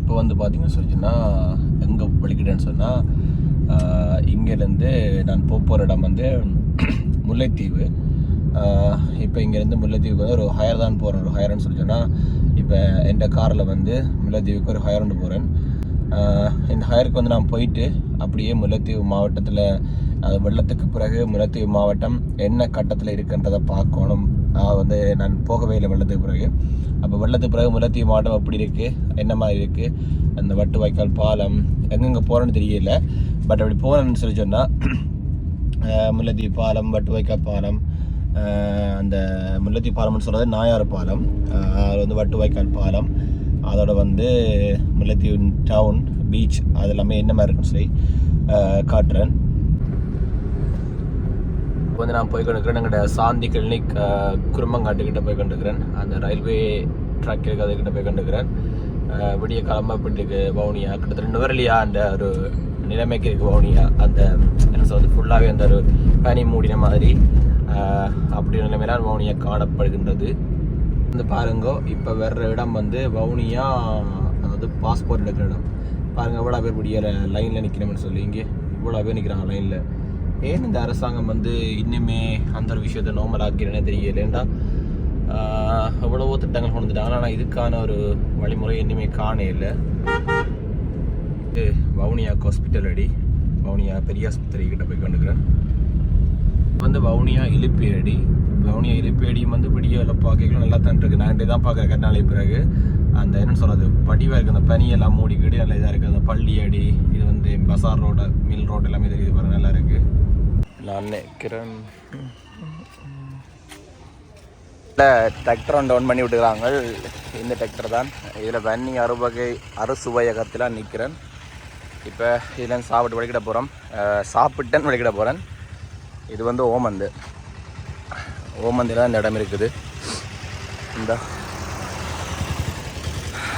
இப்போ வந்து பார்த்தீங்கன்னு சொல்லிச்சுன்னா எங்கே படிக்கிறேன்னு சொன்னால் இங்கேருந்து நான் போகிற இடம் வந்து முல்லைத்தீவு. இப்போ இங்கேருந்து முல்லைத்தீவுக்கு வந்து ஒரு ஹயர் தான் போகிறேன். ஒரு ஹயர்னு சொல்லி சொன்னால் இப்போ என் காரில் வந்து முல்லைத்தீவுக்கு ஒரு ஹயர்னு போகிறேன். இந்த ஹயருக்கு வந்து நான் போயிட்டு அப்படியே முல்லைத்தீவு மாவட்டத்தில் வெள்ளத்துக்கு பிறகு முல்லைத்தீவு மாவட்டம் என்ன கட்டத்தில் இருக்குன்றதை பார்க்கணும். வந்து நான் போகவே இல்லை வெள்ளத்துக்கு பிறகு. அப்போ வெள்ளத்துக்கு பிறகு முல்லைத்தீவு மாவட்டம் எப்படி இருக்குது, என்ன மாதிரி இருக்குது, அந்த வட்டு வாய்க்கால் பாலம் எங்கெங்கே போகிறேன்னு தெரியல. பட் அப்படி போகணுன்னு சொல்லி சொன்னால் முல்லைத்தீவு பாலம், வட்டு வாய்க்கால் பாலம், அந்த முல்லைத்தீவு பாலம்னு சொல்கிறது நாயாறு பாலம், அது வந்து வட்டு வாய்க்கால் பாலம், அதோட வந்து முல்லைத்தீவு டவுன் பீச், அது எல்லாமே என்ன மாதிரி இருக்குன்னு சொல்லி காட்டுறேன். இப்போ வந்து நான் போய் கொண்டிருக்கிறேன் எங்கள்கிட்ட சாந்தி கிளினிக் குருமங்காட்டுக்கிட்ட போய் கொண்டிருக்கிறேன். அந்த ரயில்வே ட்ராக் இருக்குது, அதுக்கிட்ட போய் கொண்டிருக்கிறேன். விடிய காலமாக போயிட்டு இருக்கு வவுனியா. கிட்டத்தட்ட நுவரலியா அந்த ஒரு நிலைமைக்கு இருக்குது வவுனியா. அந்த என்ன சொல்றது, ஃபுல்லாகவே அந்த ஒரு பனி மூடின மாதிரி அப்படி நிலைமையிலாம் வவுனியா காணப்படுகின்றது. வந்து பாருங்க, இப்போ வர்ற இடம் வந்து வவுனியா, அதாவது பாஸ்போர்ட் எடுக்கிற இடம். பாருங்கள் இவ்வளோ பேர் முடிய லைனில் நிற்கணும்னு சொல்லி இங்கே இவ்வளோ பேர் நிற்கிறாங்க லைனில். ஏன் இந்த அரசாங்கம் வந்து இன்னுமே அந்த ஒரு விஷயத்தை நார்மல் ஆக்கிறேன்னே தெரியல. ஏன்டா எவ்வளவோ திட்டங்கள் கொண்டு வந்துட்டாங்க, ஆனால் இதுக்கான ஒரு வழிமுறை இன்னுமே காண இல்லை. இது வவுனியா ஹாஸ்பிட்டல் அடி, வவுனியா பெரிய ஆஸ்பத்திரி கிட்ட போய் கொண்டுக்கிறேன். வந்து வவுனியா இழுப்பேடி. வவுனியா இழுப்பேடியும் வந்து விடிய பார்க்கலாம் நல்லா தான் இருக்குது. நான் தான் பார்க்குறேன் கண்ணாலை பிறகு. அந்த என்னென்னு சொல்கிறது, வடிவாக இருக்குது, அந்த பனியெல்லாம் மூடிக்கிட்டு நல்லா இதாக இருக்குது. அந்த பள்ளி அடி, இது வந்து பசார் ரோடு, மில் ரோடு எல்லாமே தெரியுது பாருங்கள், நல்லா இருக்குது. நான் நினைக்கிறேன் டிராக்டர் டவுன் பண்ணி விட்டுக்கிறாங்க. இந்த டிராக்டர் தான். இதில் வன்னி அறுவகை அறுசுவையகத்தில் நிற்கிறேன். இப்போ இதில் சாப்பிட்டு விளக்கிட போகிறோம். சாப்பிட்டேன்னு விளக்கிட போகிறேன். இது வந்து ஓமந்து. ஓமந்தில் தான் இந்த இடம் இருக்குது. இந்த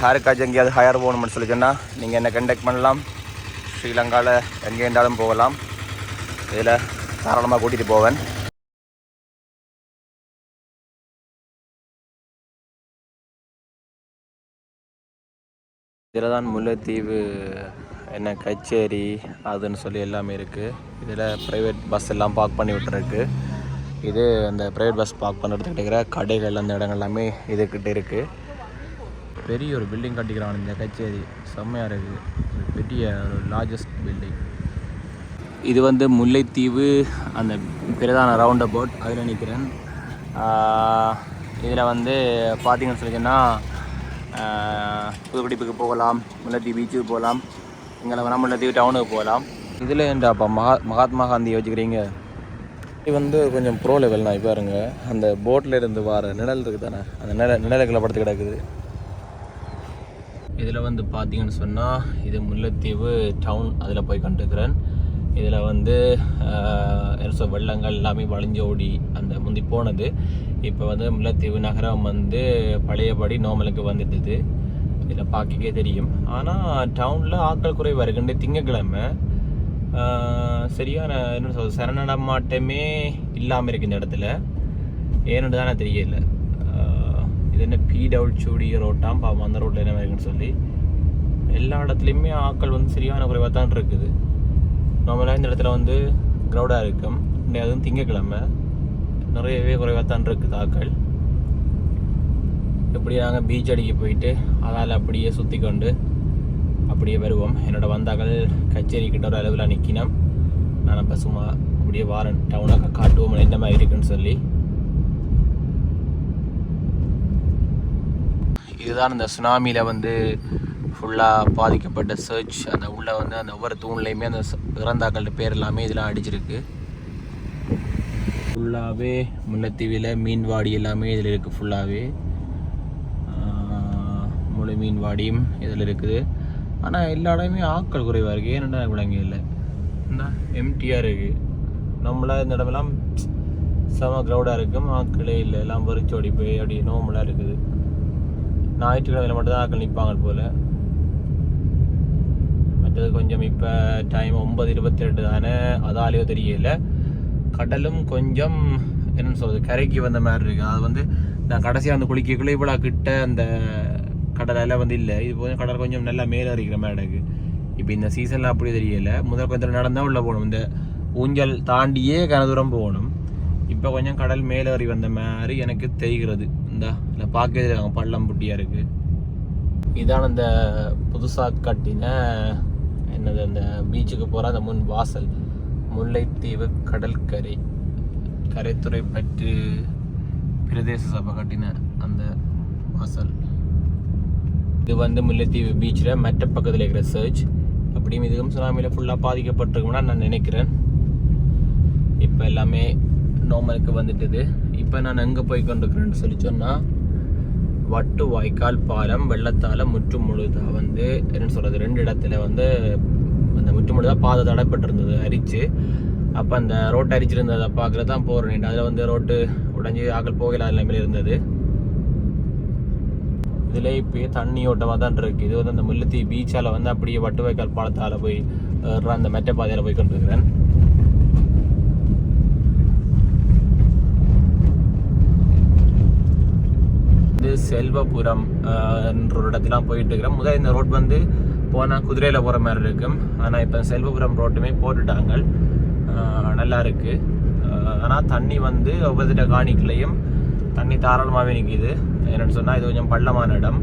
யாருக்காச்சும் எங்கேயாவது ஹயர் போகணும்னு சொல்லி சொன்னால் நீங்கள் என்ன கண்டெக்ட் பண்ணலாம். ஸ்ரீலங்காவில் எங்கே இருந்தாலும் போகலாம். இதில் தாராளமாக கூட்டிகிட்டு போவேன். இதில் தான் முல்லைத்தீவு என்ன கச்சேரி அதுன்னு சொல்லி எல்லாமே இருக்குது. இதில் ப்ரைவேட் பஸ் எல்லாம் பார்க் பண்ணி விட்டுருக்கு. இது அந்த ப்ரைவேட் பஸ் பார்க் பண்ணுறதுக்கிட்ட இருக்கிற கடைகள், அந்த இடங்கள் எல்லாமே இதுக்கிட்ட இருக்குது. பெரிய ஒரு பில்டிங் கட்டிக்கிறான் இந்த கச்சேரி, செம்மையாக இருக்குது. பெரிய ஒரு லார்ஜஸ்ட் பில்டிங். இது வந்து முல்லைத்தீவு அந்த பிரதான ரவுண்ட் அபவுட், அதில் நிற்கிறேன். இதில் வந்து பார்த்தீங்கன்னு சொல்லிங்கன்னா புதுக்குடிப்புக்கு போகலாம், முல்லைத்தீவு பீச்சுக்கு போகலாம், இங்கே வேணால் முல்லைத்தீவு டவுனுக்கு போகலாம். இதில் ஏன்டாப்பா மகாத்மா காந்தி யோசிக்கிறீங்க? இது வந்து கொஞ்சம் ப்ரோ லெவல் தான். இப்போ பாருங்க, அந்த போட்டில் இருந்து வர நிழல் இருக்குது தானே, அந்த நிழலுக்குள்ள படுத்து கிடக்குது. இதில் வந்து பார்த்தீங்கன்னு சொன்னால் இது முல்லைத்தீவு டவுன், அதில் போய் கண்டுக்கிறேன். இதில் வந்து வெள்ளங்கள் எல்லாமே வழிஞ்சோடி அந்த முந்தி போனது. இப்போ வந்து முல்லைத்தீவு நகரம் வந்து பழையபடி நார்மலுக்கு வந்துடுது. இதில் பார்க்கவே தெரியும். ஆனால் டவுனில் ஆட்கள் குறைவாக இருக்குண்டு. திங்கக்கிழமை சரியான என்ன சொல்றது, சரணடமாட்டமே இல்லாமல் இருக்குது இந்த இடத்துல. ஏன்னு தானே தெரியல. இது என்ன PWD ரோட்டாம் பாவம், அந்த ரோட்டில் என்ன இருக்குன்னு சொல்லி எல்லா இடத்துலையுமே ஆட்கள் வந்து சரியான குறைவாக தான் இருக்குது. நார்மலாக இந்த இடத்துல வந்து க்ரௌடாக இருக்கும். அதுவும் திங்கக்கிழமை நிறையவே குறைவாக தான் இருக்குது ஆட்கள். இப்படி நாங்கள் பீச் அடிக்க போயிட்டு அதால் அப்படியே சுற்றி கொண்டு அப்படியே வருவோம். என்னோடய வந்தாக்கள் கச்சேரிக்கிட்ட ஒரு அளவில் நிற்கினோம். நான் அப்போ சும்மா அப்படியே வாரன் டவுனாக காட்டுவோம் என்ன மாதிரி இருக்குன்னு சொல்லி. இதுதான் இந்த சுனாமியில் வந்து ஃபுல்லாக பாதிக்கப்பட்ட சர்ச். அந்த உள்ளே வந்து அந்த ஒவ்வொரு தூண்லேயுமே அந்த இறந்தாக்களோட பேர் எல்லாமே இதெல்லாம் அடிச்சிருக்கு. ஃபுல்லாகவே முல்லைத்தீவில் மீன்வாடி எல்லாமே இதில் இருக்குது. ஃபுல்லாகவே முழு மீன்வாடியும் இதில் இருக்குது. ஆனால் எல்லா இடமே ஆட்கள் குறைவாக இருக்குது. ஏன்னா விளங்க இல்லை, இந்த எம்டியாக இருக்குது. நம்மளாக இந்த இடமெல்லாம் செம க்ரௌடாக இருக்கும், ஆட்களே இல்லை, எல்லாம் பறிச்சோடி போய் அப்படி நோம்பலாக இருக்குது. ஞாயிற்றுக்கிழமையில் மட்டும்தான் ஆட்கள் நிற்பாங்க போல். மற்றது கொஞ்சம் இப்போ டைம் 9:22 தானே, அதாலேயோ தெரியல. கடலும் கொஞ்சம் என்னென்னு சொல்கிறது, கரைக்கு வந்த மாதிரி இருக்குது. அது வந்து நான் கடைசியாக அந்த குளிக்கக்குள்ளே இவ்வளோ கிட்ட அந்த கடல் எல்லாம் வந்து இல்லை. இது போது கடல் கொஞ்சம் நல்லா மேலே இருக்கிற மாதிரி எனக்கு. இப்போ இந்த சீசனில் அப்படி தெரியலை. முதல் கொஞ்சம் நடந்தால் உள்ளே போகணும், இந்த ஊஞ்சல் தாண்டியே கனதூரம் போகணும். இப்போ கொஞ்சம் கடல் மேலே ஏறி வந்த மாதிரி எனக்கு தெரிகிறது. இந்த பார்க்க பள்ளம் புட்டியாக இருக்குது. இதான் அந்த புதுசாக கட்டின என்னது அந்த பீச்சுக்கு போகிற அந்த முன் வாசல், முல்லைத்தீவு கடற்கரை கரைத்துறை பற்று பிரதேச சபை கட்டின அந்த வாசல். இது வந்து முல்லைத்தீவு பீச்சில் மற்ற பக்கத்தில் இருக்கிற சர்ச். அப்படியும் இதுவும் சுனாமியில் ஃபுல்லாக பாதிக்கப்பட்டிருக்கும்னா நான் நினைக்கிறேன். இப்போ எல்லாமே நார்மலுக்கு வந்துட்டுது. இப்போ நான் எங்கே போய் கொண்டிருக்கிறேன்னு சொல்லி சொன்னால், வட்டு வாய்க்கால் பாலம் வெள்ளத்தால் முற்று முழுதாக வந்து என்ன சொல்கிறது, 2 இடத்துல வந்து அந்த முற்று முழுதாக பாதை தடைப்பட்டிருந்தது அரிச்சு. அப்போ அந்த ரோட்டை அரிச்சிருந்ததை பார்க்குறது தான் போகிறேன். அதில் வந்து ரோட்டு உடஞ்சி ஆக்கள் போகல நிலைமையில் இருந்தது. இதில் இப்போ தண்ணி ஓட்டமாக தான் இருக்குது. இது வந்து அந்த முல்லைத்தீவு பீச்சால் வந்து அப்படியே வட்டு வாய்க்கால் பாலத்தால் போய் அந்த மெட்ட பாதையில் போய் கொண்டிருக்கிறேன். இது செல்வபுரம் என்ற ஒரு இடத்துலாம் போயிட்டு இருக்கிறேன். முதல் இந்த ரோட் வந்து போனால் குதிரையில் போகிற மாதிரி இருக்கும். ஆனால் இப்போ செல்வபுரம் ரோட்டுமே போட்டுட்டாங்க, நல்லா இருக்குது. ஆனால் தண்ணி வந்து ஒவ்வொரு காணிக்கலையும் தண்ணி தாராளமாகவே நிற்கிது. என்னென்னு சொன்னால் இது கொஞ்சம் பள்ளமான இடம்.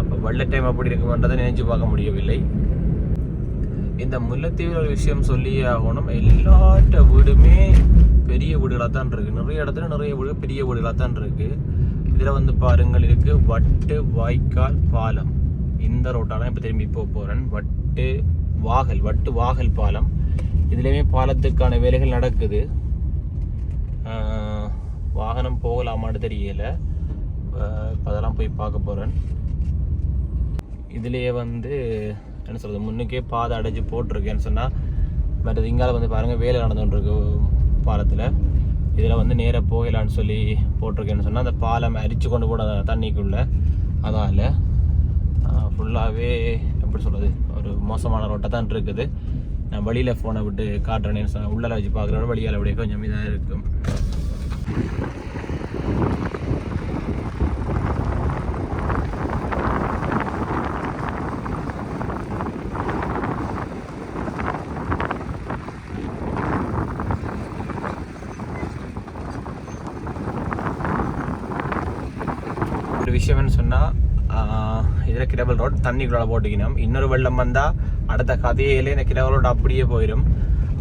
அப்போ வெள்ள டைம் அப்படி இருக்குன்றதை நினைச்சு பார்க்க முடியவில்லை. இந்த முல்லைத்தீவில் ஒரு விஷயம் சொல்லியே ஆகணும். எல்லாட்ட வீடுமே பெரிய வீடுகளாக தான் இருக்குது. நிறைய இடத்துல நிறைய வீடு பெரிய வீடுகளாக தான் இருக்குது. இதில் வந்து பாருங்கள், இருக்குது வட்டு வாய்க்கால் பாலம். இந்த ரோட்டாலாம் இப்போ திரும்பி போகிறேன். வட்டு வாகல் பாலம். இதுலேயுமே பாலத்துக்கான வேலைகள் நடக்குது. வாகனம் போகலாமான்னு தெரியல. இப்போ அதெல்லாம் போய் பார்க்க போகிறேன். இதுலேயே வந்து என்ன சொல்கிறது, முன்னுக்கே பாதை அடைச்சி போட்டிருக்கேன்னு சொன்னால், மற்றது இங்கால வந்து பாருங்கள் வேலை நடந்துகிட்ருக்கு பாலத்தில். இதில் வந்து நேராக போகலான்னு சொல்லி போட்டிருக்கேன்னு சொன்னால், அந்த பாலம் அரிச்சு கொண்டு போட தண்ணிக்குள்ளே. அதால் ஃபுல்லாகவே எப்படி சொல்கிறது, ஒரு மோசமான ரோட்டை தான் இருக்குது. நான் வழியில் ஃபோனை விட்டு காட்டுறேன்னு சொன்னால், உள்ளே வச்சு பார்க்குறோட வழியால் அப்படியே கொஞ்சம் இதாக இருக்கும். ஒரு விஷயம்னு சொன்னால், இதில் கிடவல் ரோட் தண்ணிக்குள்ளே போட்டுக்கணும். இன்னொரு வெள்ளம் வந்தால் அடுத்த கதையிலே இந்த கிடவல் ரோட் அப்படியே போயிடும்.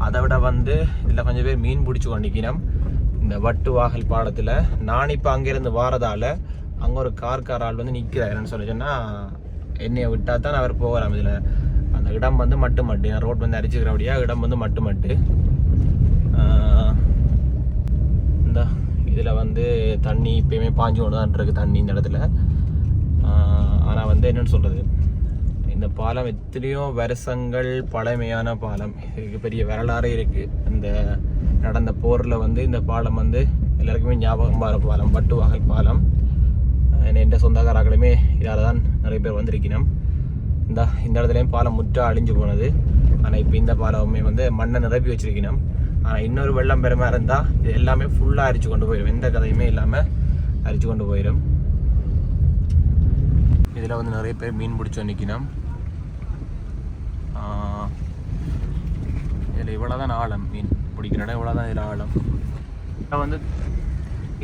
அதை விட வந்து இதில் கொஞ்சம் பேர் மீன் பிடிச்சி கொண்டிக்கணும் இந்த வட்டு வாகல் பாலத்தில். நான் இப்போ அங்கேருந்து வாரதால் அங்கே ஒரு கார் வந்து நிற்கிறாருன்னு சொல்லி சொன்னால், என்னையை விட்டால் தான் அவர் போகலாம். இதில் அந்த இடம் வந்து மட்டு ரோட் வந்து அரிச்சுக்கிறபடியா இடம் வந்து மட்டு. இந்த இதில் வந்து தண்ணி இப்போயுமே பாஞ்சு கொண்டு தான் இருக்குது தண்ணி இந்த இடத்துல. ஆனால் வந்து என்னென்னு சொல்கிறது, இந்த பாலம் எத்தனையோ வருஷங்கள் பழமையான பாலம். இதுக்கு பெரிய வரலாறே இருக்குது. இந்த நடந்த போரில் வந்து இந்த பாலம் வந்து எல்லாருக்குமே ஞாபகம் வர பாலம், வட்டு வாகல் பாலம். என் சொந்தக்காரர்களுமே இதால் தான் நிறைய பேர் வந்திருக்கணும். இந்த இடத்துலையும் பாலம் முற்ற அழிஞ்சு போனது. ஆனால் இப்போ இந்த பாலமே வந்து மண்ணை நிரப்பி வச்சிருக்கணும். ஆனால் இன்னொரு வெள்ளம் பெருமை இருந்தால் இது எல்லாமே ஃபுல்லாக அரிச்சு கொண்டு போயிடும். எந்த கதையுமே இல்லாமல் அரிச்சு கொண்டு போயிடும். இதில் வந்து நிறைய பேர் மீன் பிடிச்சி நிற்கணும். இதில் இவ்வளோ தான் ஆழம், மீன் பிடிக்கிற இடம் இவ்வளோ தான் இதில் ஆழம்.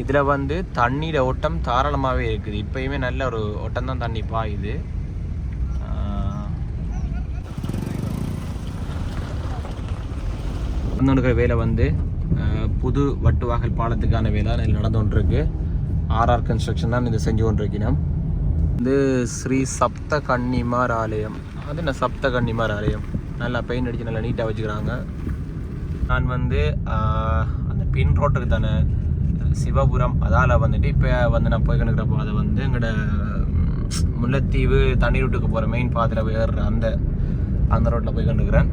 இதில் வந்து தண்ணீர் ஓட்டம் தாராளமாகவே இருக்குது. இப்போயுமே நல்ல ஒரு ஓட்டம் தான் தண்ணி பாயுது. நடந்துகிற வேலை வந்து புது வட்டு வாகல் பாலத்துக்கான வேலை நடந்து கொண்டிருக்கு. ஆர்ஆர் கன்ஸ்ட்ரக்ஷன் தான் இதை செஞ்சு கொண்டிருக்கணும். இது ஸ்ரீ சப்த கன்னிமார் ஆலயம். அது என்ன சப்த கன்னிமார் ஆலயம், நல்லா பெயிண்ட் அடித்து நல்லா நீட்டாக வச்சுக்கிறாங்க. நான் வந்து அந்த பின் ரோட்டுக்கு தானே சிவபுரம் அதால் வந்துட்டு இப்போ வந்து நான் போய் கணக்கிறப்போ அதை வந்து எங்களோட முல்லைத்தீவு தண்ணி ரூட்டுக்கு போகிற மெயின் பாதையில் ஏறுற அந்த ரோட்டில் போய் கண்டுக்கிறேன்.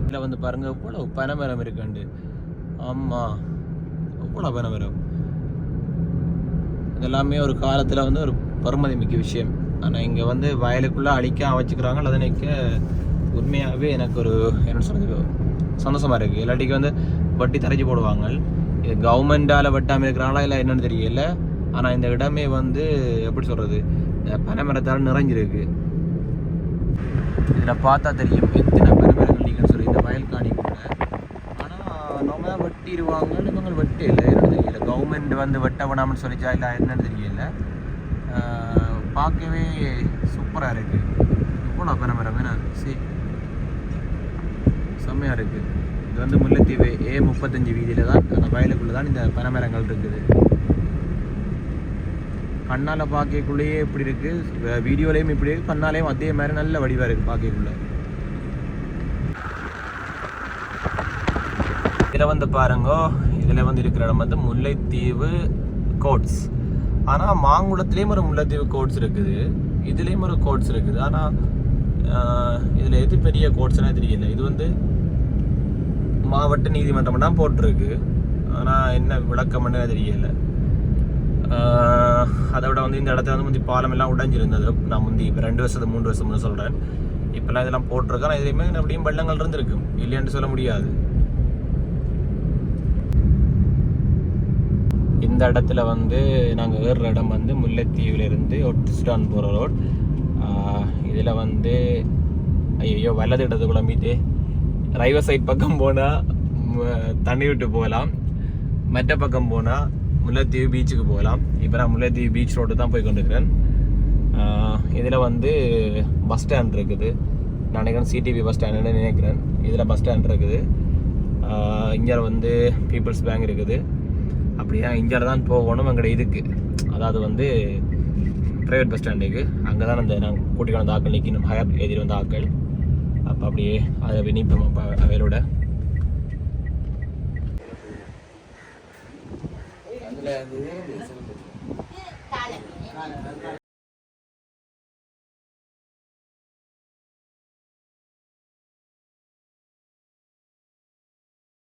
இதில் வந்து பாருங்கள் எவ்வளோ பனைமரம் இருக்குண்டு. ஆமாம், எவ்வளோ பனைமரம். இதெல்லாமே ஒரு காலத்தில் வந்து ஒரு பெருமதி மிக்க விஷயம். ஆனால் இங்கே வந்து வயலுக்குள்ளே அழிக்காம வச்சுக்கிறாங்க. அதை நினைக்க உண்மையாகவே எனக்கு ஒரு என்ன சொல்கிறது சந்தோஷமாக இருக்குது. இல்லாட்டிக்கு வந்து வட்டி தரைச்சி போடுவாங்க. இது கவர்மெண்டால் வெட்டாமல் இருக்கிறாங்களா இல்லை என்னென்னு தெரியல. ஆனால் இந்த இடமே வந்து எப்படி சொல்கிறது, பனைமரத்தால் நிறைஞ்சிருக்கு. இதில் பார்த்தா தெரியும் எத்தனை பனைமரங்கள் இல்லைங்கன்னு சொல்லி இந்த வயல் காணி கூட. ஆனால் நம்ம தான் வெட்டிடுவாங்கன்னு இவங்க வெட்டே இல்லை, என்னன்னு தெரியல. கவர்மெண்ட் வந்து வெட்ட வேணாம்னு சொல்லிச்சா இல்லை என்னன்னு தெரியல. பார்க்கவே சூப்பராக இருக்குது. இப்போ நான் பனைமரம் வேணா சரி செம்மையாக இருக்குது. இது வந்து முல்லைத்தீவு A35 வீதியில் தான், அந்த வயலுக்குள்ளே தான் இந்த பனைமரங்கள் இருக்குது. கண்ணால் பார்க்கக்குள்ளேயே இப்படி இருக்குது, வீடியோலேயும் இப்படி இருக்குது, கண்ணாலேயும் அதே மாதிரி நல்ல வடிவாக இருக்குது பார்க்கக்குள்ள. இதில் வந்து பாருங்கோ, இதில் வந்து இருக்கிற இடம் வந்து முல்லைத்தீவு கோட்ஸ். ஆனால் மாங்குளத்துலேயும் ஒரு முல்லைத்தீவு கோட்ஸ் இருக்குது, இதுலேயும் ஒரு கோட்ஸ் இருக்குது. ஆனால் இதில் எது பெரிய கோட்ஸ்னே தெரியல. இது வந்து மாவட்ட நீதிமன்றம் தான் போட்டிருக்கு, ஆனால் என்ன விளக்கம்னு தெரியல. அதை விட வந்து இந்த இடத்துல வந்து முந்தி பாலம் எல்லாம் உடைஞ்சிருந்தது. நான் முந்தி இப்போ 2 வருஷம் 3 வருஷம்னு சொல்கிறேன். இப்போல்லாம் இதெல்லாம் போட்டிருக்கேன். ஆனால் இதுலேயுமே அப்படியும் வெள்ளங்கள் இருந்திருக்கு, இல்லைன்னு சொல்ல முடியாது. இந்த இடத்துல வந்து நாங்கள் ஏறுற இடம் வந்து முல்லைத்தீவிலிருந்து ஒட்டிஸ்டான் போகிற ரோட். இதில் வந்து ஐயோ வலது இடத்து குழம்பிட்டு ரைவர் சைட் பக்கம் போனால் தண்ணி விட்டு போகலாம், மற்ற பக்கம் போனால் முல்லைத்தீவு பீச்சுக்கு போகலாம். இப்போ நான் முல்லைத்தீவு பீச் ரோடு தான் போய் கொண்டிருக்கிறேன். இதில் வந்து பஸ் ஸ்டாண்ட் இருக்குது, நான் நினைக்கிறேன் சிடிவி பஸ் ஸ்டாண்டுன்னு நினைக்கிறேன். இதில் பஸ் ஸ்டாண்ட் இருக்குது. இங்கே வந்து பீப்புள்ஸ் பேங்க் இருக்குது. அப்படியே இங்கே தான் போகணும் எங்கள்ட இதுக்கு, அதாவது வந்து ப்ரைவேட் பஸ் ஸ்டாண்டுக்கு. அங்கே தான் அந்த நாங்கள் கூட்டிகிட்டு வந்த ஆக்கள் நிற்கணும், ஹயர் எழுதி வந்த ஆக்கள். அப்போ அப்படியே அதை வினிப்போம். அப்போ அவையோட அதில்